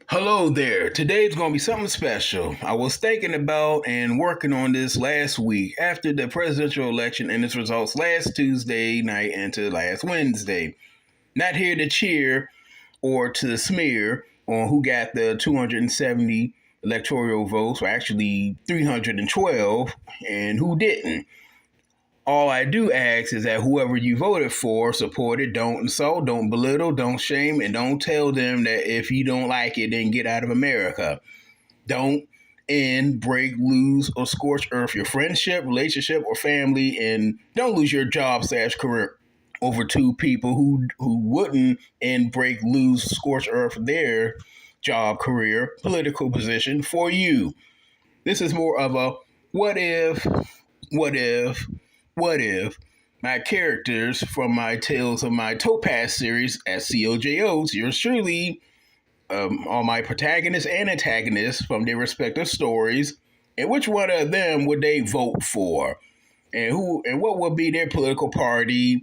Hello there. Today's going to be something special. I was thinking about and working on this last week after the presidential election and its results last Tuesday night into last Wednesday. Not here to cheer or to smear on who got the 270 electoral votes, or actually 312, and who didn't. All I do ask is that whoever you voted for, support it, don't insult, don't belittle, don't shame, and don't tell them that if you don't like it, then get out of America. Don't end, break, lose, or scorch earth your friendship, relationship, or family, and don't lose your job/career over two people who wouldn't end, break, lose, scorch earth their job, career, political position for you. This is more of a what if, what if, what if my characters from my Tales of my Topaz series at CLJOATS, yours truly, all my protagonists and antagonists from their respective stories, and which one of them would they vote for, and who and what would be their political party,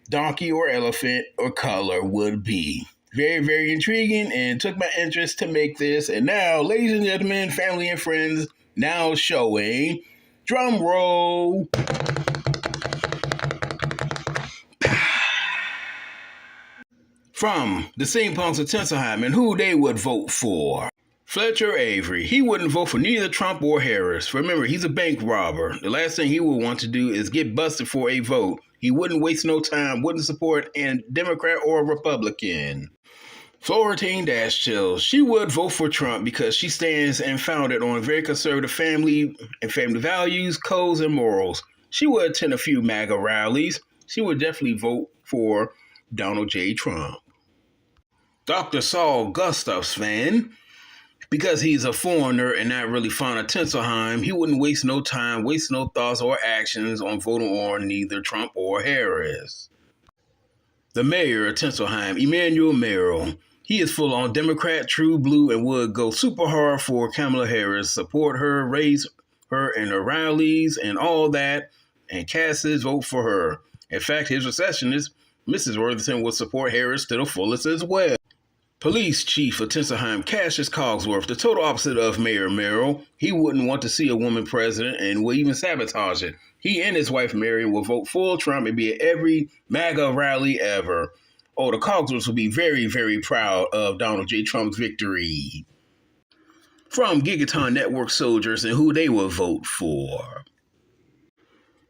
donkey or elephant or color would be. Very, very intriguing and took my interest to make this. And now, ladies and gentlemen, family and friends, now showing, drum roll, from the steampunks of Tinselheim and who they would vote for. Fletcher Avery. He wouldn't vote for neither Trump or Harris. Remember, he's a bank robber. The last thing he would want to do is get busted for a vote. He wouldn't waste no time, wouldn't support a Democrat or a Republican. Florentine Dash-Chills. She would vote for Trump because she stands and founded on very conservative family and family values, codes, and morals. She would attend a few MAGA rallies. She would definitely vote for Donald J. Trump. Dr. Saul Gustafsson, because he's a foreigner and not really fond of Tinselheim, he wouldn't waste no time, waste no thoughts or actions on voting on neither Trump or Harris. The mayor of Tinselheim, Emmanuel Merrill, he is full on Democrat, true blue, and would go super hard for Kamala Harris, support her, raise her in her rallies and all that, and cast his vote for her. In fact, his receptionist, Mrs. Worthington, would support Harris to the fullest as well. Police Chief of Tinselheim, Cassius Cogsworth, the total opposite of Mayor Merrill. He wouldn't want to see a woman president and would even sabotage it. He and his wife Mary will vote full Trump and be at every MAGA rally ever. Oh, the Cogsworths will be very, very proud of Donald J. Trump's victory. From Gigaton Network soldiers and who they will vote for.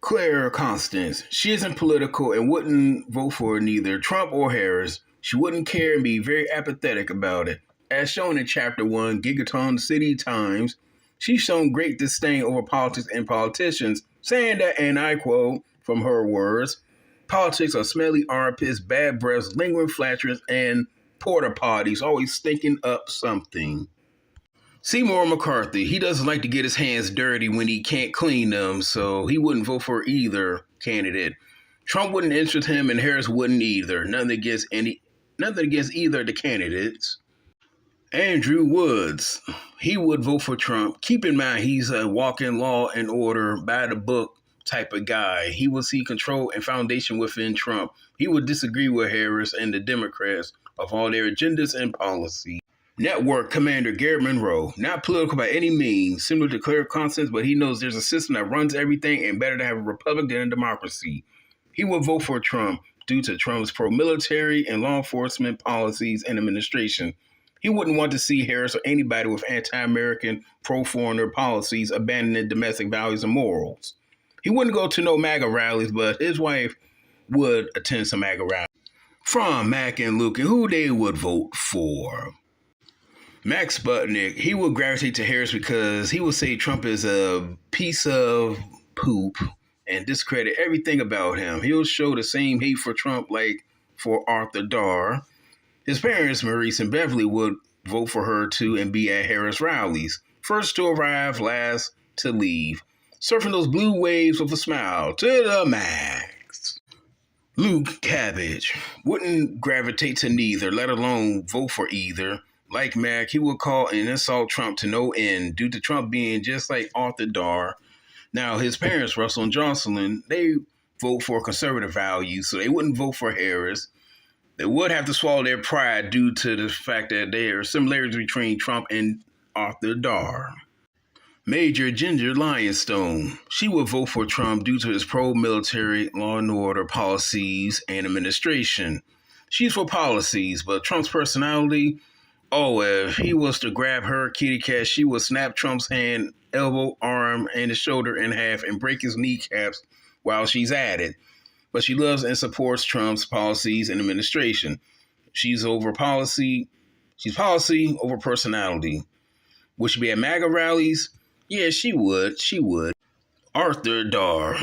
Claire Constance. She isn't political and wouldn't vote for neither Trump or Harris. She wouldn't care and be very apathetic about it. As shown in Chapter 1, Gigaton City Times, she's shown great disdain over politics and politicians, saying that, and I quote from her words, politics are smelly armpits, bad breaths, lingering flatulence, and porta potties, always stinking up something. Seymour McCarthy, he doesn't like to get his hands dirty when he can't clean them, so he wouldn't vote for either candidate. Trump wouldn't interest him and Harris wouldn't either. Nothing against either of the candidates. Andrew Woods, he would vote for Trump. Keep in mind, he's a walking law and order, by the book type of guy. He would see control and foundation within Trump. He would disagree with Harris and the Democrats of all their agendas and policy. Network Commander Garrett Monroe, not political by any means, similar to Claire Constance, but he knows there's a system that runs everything and better to have a republic than a democracy. He would vote for Trump due to Trump's pro-military and law enforcement policies and administration. He wouldn't want to see Harris or anybody with anti-American, pro-foreigner policies abandoning domestic values and morals. He wouldn't go to no MAGA rallies, but his wife would attend some MAGA rallies. From Mac and Luke, and who they would vote for. Max Sputnik, he would gravitate to Harris because he would say Trump is a piece of poop and discredit everything about him. He'll show the same hate for Trump like for Arthur Darr. His parents, Maurice and Beverly, would vote for her too and be at Harris rallies. First to arrive, last to leave. Surfing those blue waves with a smile to the max. Luke Cabbage wouldn't gravitate to neither, let alone vote for either. Like Mac, he would call and insult Trump to no end due to Trump being just like Arthur Darr. Now, his parents, Russell and Jocelyn, they vote for conservative values, so they wouldn't vote for Harris. They would have to swallow their pride due to the fact that there are similarities between Trump and Arthur Darr. Major Ginger Lionstone. She would vote for Trump due to his pro-military, law and order policies and administration. She's for policies, but Trump's personality, oh, if he was to grab her kitty cat, she would snap Trump's hand, elbow, arm, and his shoulder in half and break his kneecaps while she's at it. But she loves and supports Trump's policies and administration. She's over policy. She's policy over personality. Would she be at MAGA rallies? Yeah, she would. She would. Arthur Darr.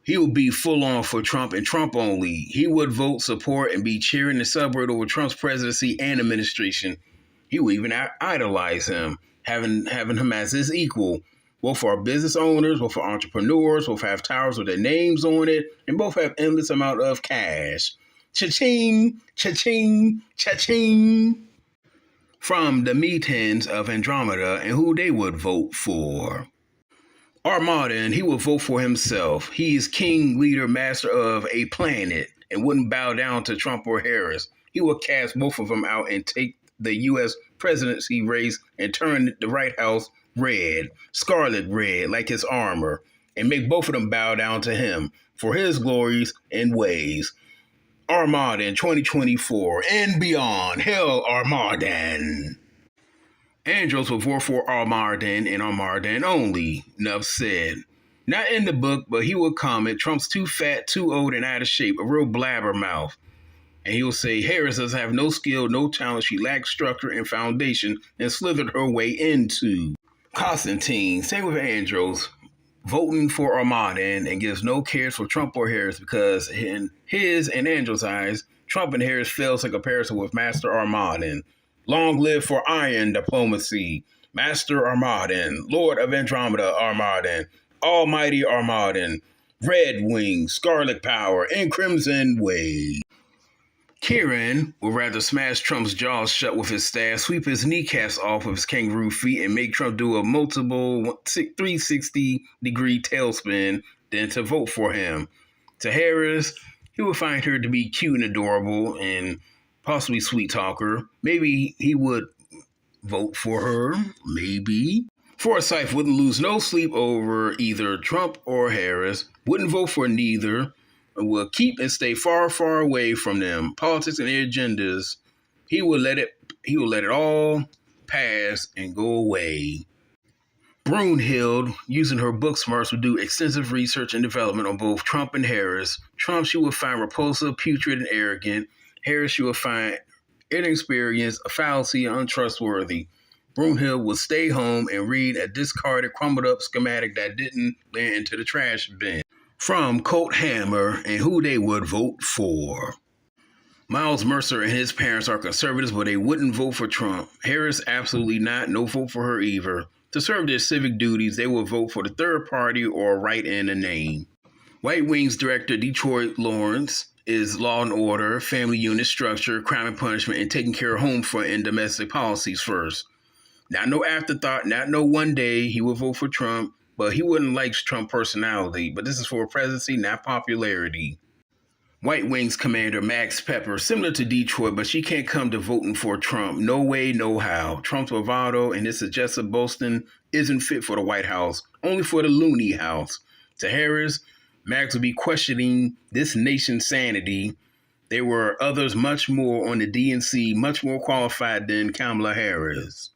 He would be full on for Trump and Trump only. He would vote, support, and be cheering and celebrate over Trump's presidency and administration. He would even idolize him, having him as his equal. Both are business owners, both are entrepreneurs, both have towers with their names on it, and both have endless amount of cash. Cha-ching, cha-ching, cha-ching. From the meetings of Andromeda and who they would vote for. Armaden, he would vote for himself. He is king, leader, master of a planet, and wouldn't bow down to Trump or Harris. He would cast both of them out and take the U.S. presidency race and turn the White House red, scarlet red, like his armor, and make both of them bow down to him for his glories and ways. Armaden 2024 and beyond. Hell, Armaden. Andros will vote for Armaden and Armaden only, Nuff said. Not in the book, but he will comment, Trump's too fat, too old, and out of shape, a real blabbermouth. And he will say, Harris does have no skill, no talent, she lacks structure and foundation, and slithered her way into. Constantine, same with Andros, voting for Armaden and gives no cares for Trump or Harris because in his and Andros' eyes, Trump and Harris fails in comparison with Master Armaden. Long live for iron diplomacy. Master Armaden, Lord of Andromeda Armaden, Almighty Armaden, Red Wing, Scarlet Power, and Crimson Wave. Kieran would rather smash Trump's jaws shut with his staff, sweep his kneecaps off of his kangaroo feet, and make Trump do a multiple 360-degree tailspin than to vote for him. To Harris, he would find her to be cute and adorable and possibly sweet talker. Maybe he would vote for her. Maybe. Forsyth wouldn't lose no sleep over either Trump or Harris. Wouldn't vote for neither. Will keep and stay far, far away from them. Politics and their agendas. He will let it all pass and go away. Brunhild, using her book smarts, would do extensive research and development on both Trump and Harris. Trump she would find repulsive, putrid, and arrogant. Harris she would find inexperienced, a fallacy, and untrustworthy. Brunhild would stay home and read a discarded, crumbled up schematic that didn't land into the trash bin. From Colt Hammer and who they would vote for. Miles Mercer and his parents are conservatives, but they wouldn't vote for Trump. Harris, absolutely not. No vote for her either. To serve their civic duties, they will vote for the third party or write in a name. White Wings director Detroit Lawrence is law and order, family unit structure, crime and punishment, and taking care of home front and domestic policies first. Not no afterthought, not no one day he will vote for Trump, but he wouldn't like Trump personality. But this is for presidency, not popularity. White Wings commander Max Pepper, similar to Detroit, but she can't come to voting for Trump. No way, no how. Trump's bravado and his suggestive boasting isn't fit for the White House, only for the loony house. To Harris, Max would be questioning this nation's sanity. There were others much more on the DNC, much more qualified than Kamala Harris.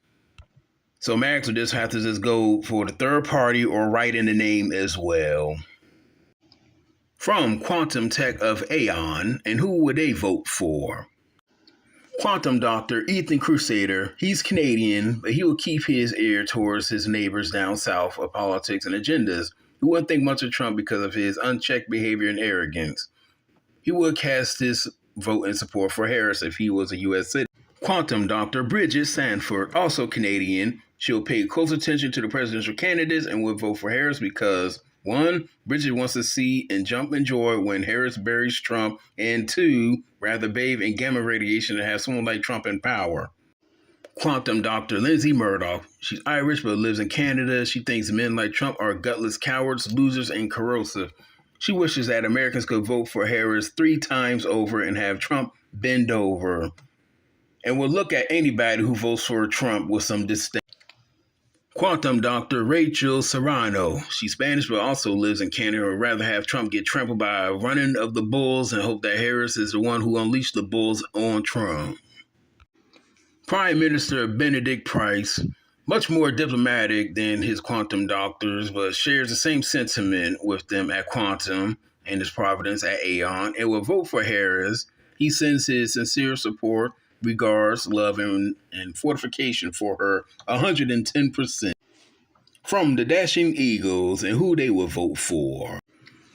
So Max would just have to just go for the third party or write in the name as well. From Quantum Tech of Aeon, and who would they vote for? Quantum Doctor Ethan Crusader, he's Canadian, but he will keep his ear towards his neighbors down south of politics and agendas. He wouldn't think much of Trump because of his unchecked behavior and arrogance. He would cast his vote in support for Harris if he was a U.S. citizen. Quantum Doctor Bridget Sanford, also Canadian. She'll pay close attention to the presidential candidates and would vote for Harris because, 1, Bridget wants to see and jump in joy when Harris buries Trump, and 2, rather bathe in gamma radiation to have someone like Trump in power. Quantum Doctor Lindsay Murdoch. She's Irish but lives in Canada. She thinks men like Trump are gutless cowards, losers, and corrosive. She wishes that Americans could vote for Harris 3 times over and have Trump bend over, and will look at anybody who votes for Trump with some disdain. Quantum Doctor Rachel Serrano. She's Spanish but also lives in Canada and would rather have Trump get trampled by a running of the bulls and hope that Harris is the one who unleashed the bulls on Trump. Prime Minister Benedict Price, much more diplomatic than his quantum doctors, but shares the same sentiment with them at Quantum and his Providence at Aeon, and will vote for Harris. He sends his sincere support, regards, love, and fortification for her 110%. From the Dashing Eagles and who they will vote for.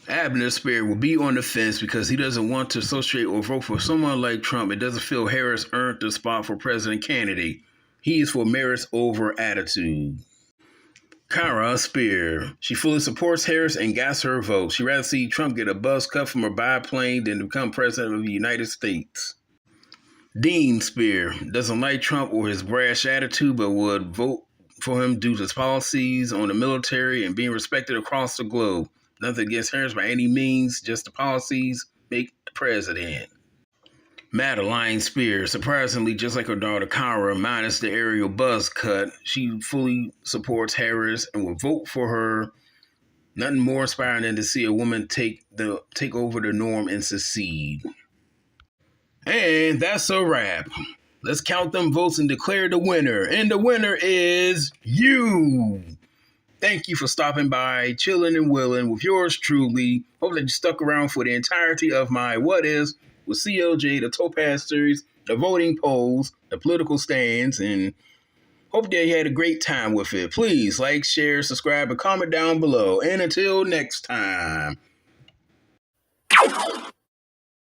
Abner Spirit will be on the fence because he doesn't want to associate or vote for someone like Trump and doesn't feel Harris earned the spot for president candidate. He is for merits over attitude. Kara Spear. She fully supports Harris and gas her vote. She'd rather see Trump get a buzz cut from her biplane than to become president of the United States. Dean Spear. Doesn't like Trump or his brash attitude, but would vote for him due to his policies on the military and being respected across the globe. Nothing against Harris by any means, just the policies make the president. Madeline Spears, surprisingly, just like her daughter Kara, minus the aerial buzz cut, she fully supports Harris and will vote for her. Nothing more inspiring than to see a woman take over the norm and succeed. And that's a wrap. Let's count them votes and declare the winner. And the winner is you. Thank you for stopping by, chilling and willing with yours truly. Hope that you stuck around for the entirety of my What Is with CLJ, the Topaz series, the voting polls, the political stands, and hope that you had a great time with it. Please like, share, subscribe, and comment down below. And until next time.